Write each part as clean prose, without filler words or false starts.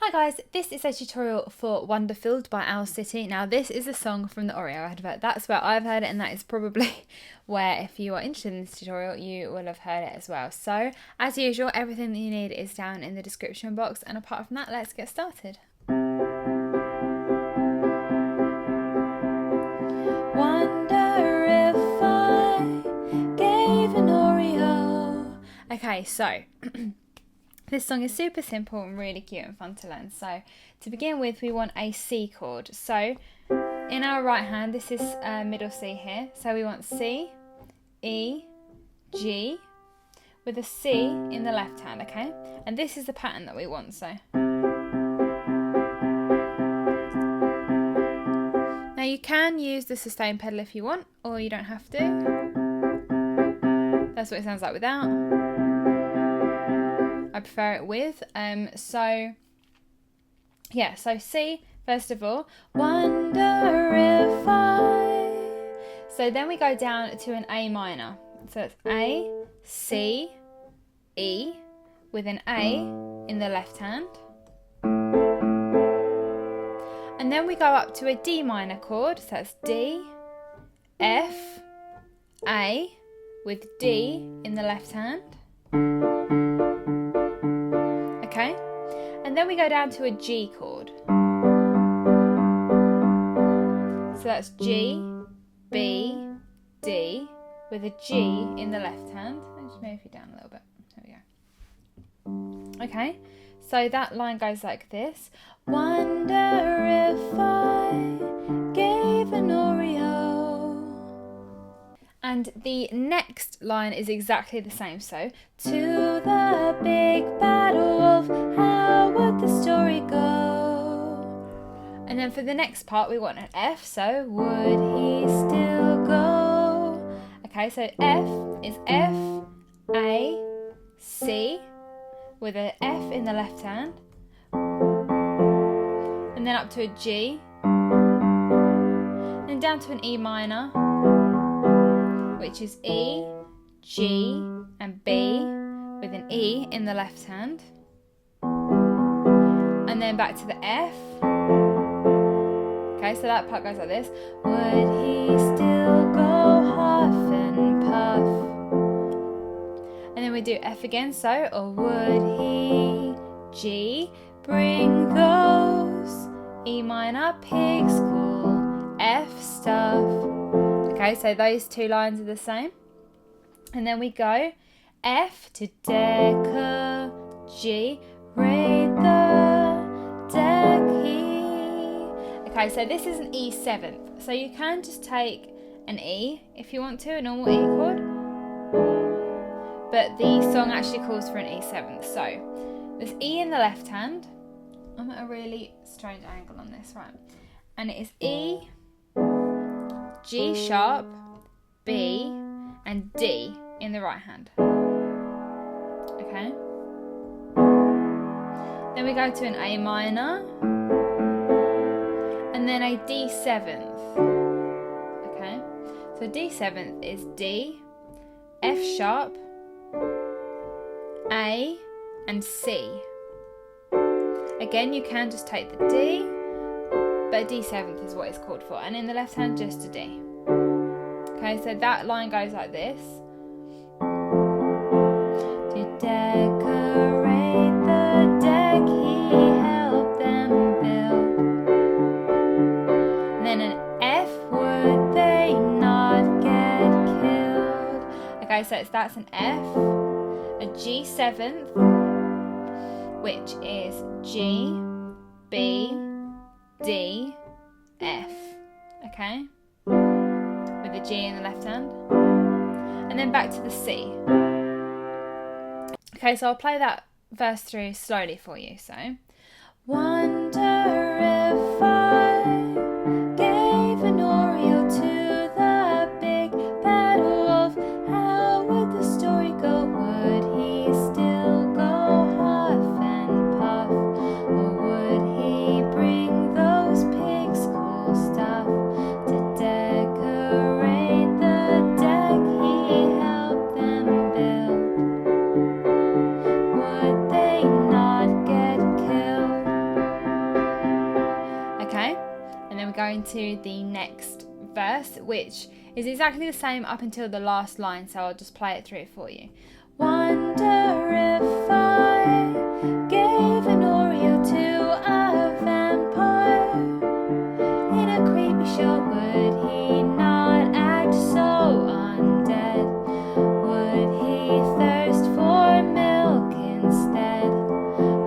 Hi guys, this is a tutorial for Wonderfilled by Owl City. Now this is a song from the Oreo Advert. That's where I've heard it, and that is probably where, if you are interested in this tutorial, you will have heard it as well. So as usual, everything that you need is down in the description box, and apart from that, let's get started. Wonder if I gave an Oreo. Okay, so this song is super simple and really cute and fun to learn. So to begin with, we want a C chord. So in our right hand, this is middle C here. So we want C, E, G with a C in the left hand, okay? And this is the pattern that we want, so. Now you can use the sustain pedal if you want, or you don't have to. That's what it sounds like without. I prefer it with. So C, first of all, wonder if I. So then we go down to an A minor. So it's A, C, E, with an A in the left hand. And then we go up to a D minor chord. So that's D, F, A, with D in the left hand. Okay, and then we go down to a G chord. So that's G, B, D with a G in the left hand. I'll just move you down a little bit. There we go. Okay, so that line goes like this. Wonder if I gave an Oreo. And the next line is exactly the same. So, to the big battle of how would the story go? And then for the next part, we want an F. So, would he still go? Okay, so F is F, A, C, with an F in the left hand. And then up to a G. And then down to an E minor, which is E, G, and B with an E in the left hand. And then back to the F. Okay, so that part goes like this. Would he still go huff and puff? And then we do F again, so, or would he, G, bring those E minor pigs cool F stuff? Okay, so those two lines are the same. And then we go F to deca, G, read the deck he. Okay, so this is an E seventh. So you can just take an E if you want to, a normal E chord. But the song actually calls for an E seventh. So there's E in the left hand. I'm at a really strange angle on this, right? And it is E, G sharp, B, and D in the right hand. Okay. Then we go to an A minor, and then a D seventh. Okay. So D seventh is D, F sharp, A, and C. Again, you can just take the D, but D seventh is what it's called for, and in the left hand just a D. Okay, so that line goes like this. To decorate the deck he helped them build. And then an F, would they not get killed? Okay, so that's an F, a G seventh, which is G, B, D, F, okay, with the G in the left hand, and then back to the C. Okay, so I'll play that verse through slowly for you. So, wonder if I gave an Oreo to the big battle of how would the story go? Would he still go huff and puff, or would he bring those pigs cool stuff to decorate the deck he helped them build? Would they not get killed? go into the next verse, which is exactly the same up until the last line, so I'll just play it through for you. Wonder if I gave an Oreo to a vampire in a creepy show, would he not act so undead? Would he thirst for milk instead?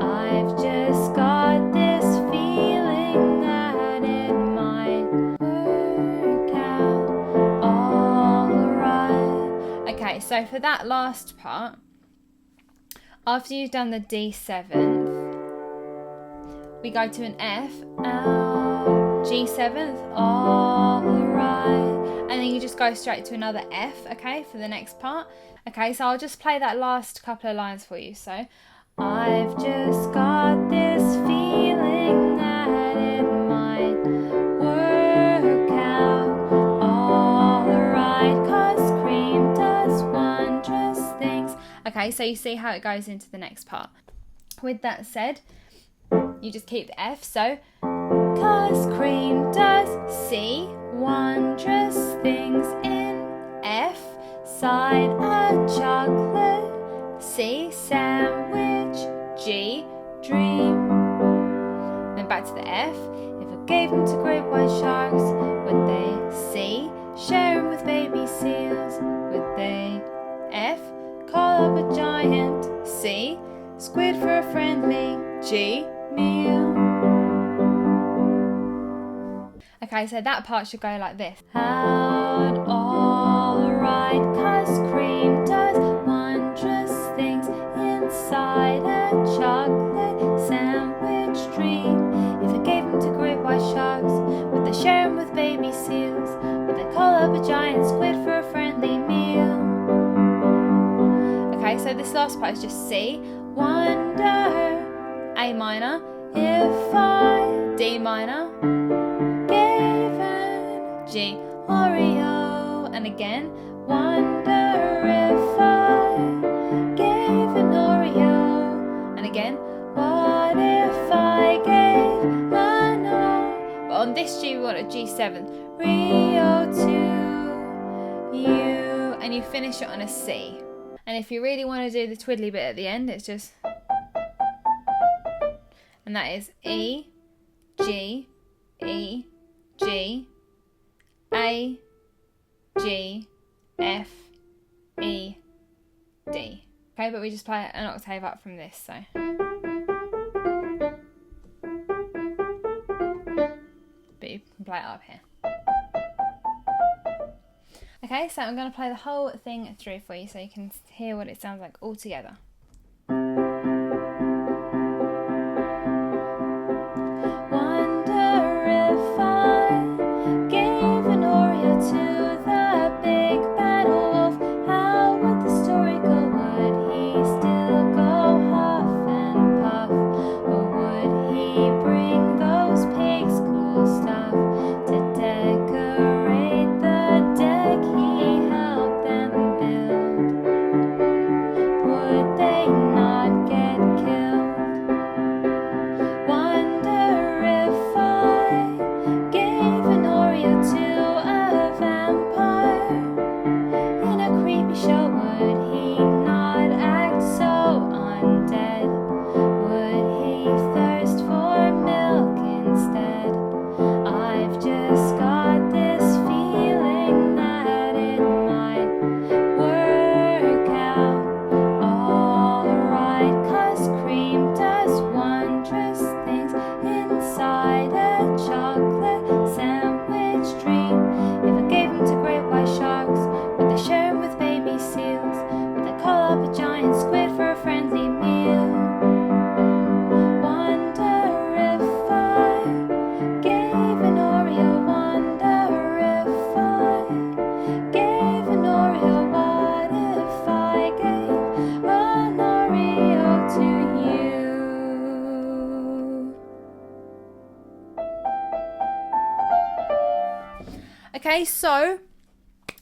I've just got this feeling that it might work out alright. Okay, so for that last part, after you've done the D7th, we go to an F, G7th, alright, and then you just go straight to another F, okay, for the next part. Okay, so I'll just play that last couple of lines for you. So, I've just got this feeling that it might work out alright, 'cause cream does wondrous things. Okay, so you see how it goes into the next part. With that said, you just keep the F, so 'cause cream does C wondrous things in F, side a chocolate, C sandwich, G dream. Then back to the F. If I gave them to great white sharks, would they C share them with baby seals? Would they F call up a giant, C squid for a friendly, G meal? Okay, so that part should go like this. Out alright, 'cause cream does wondrous things inside a chocolate sandwich dream. If I gave them to great white sharks, would they share them with baby seals? Would they call up a giant squid for a friendly meal? Okay, so this last part is just C, wonder, A minor, if I, D minor, gave an G Oreo, and again, wonder if I gave an Oreo, and again, what if I gave an O? But on this G we want a G7, Rio to you, and you finish it on a C. And if you really want to do the twiddly bit at the end, it's just, and that is E, G, E, G, A, G, F, E, D. Okay, but we just play an octave up from this, so. But you can play it up here. Okay, so I'm going to play the whole thing through for you so you can hear what it sounds like all together. Okay, so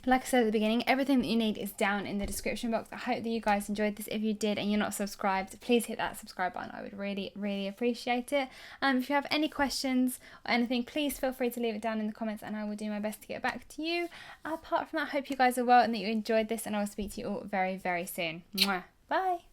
Like I said at the beginning, everything that you need is down in the description box. I hope that you guys enjoyed this. If you did and you're not subscribed, please hit that subscribe button. I would really, really appreciate it. If you have any questions or anything, please feel free to leave it down in the comments and I will do my best to get back to you. Apart from that, I hope you guys are well and that you enjoyed this, and I will speak to you all very, very soon. Mwah. Bye.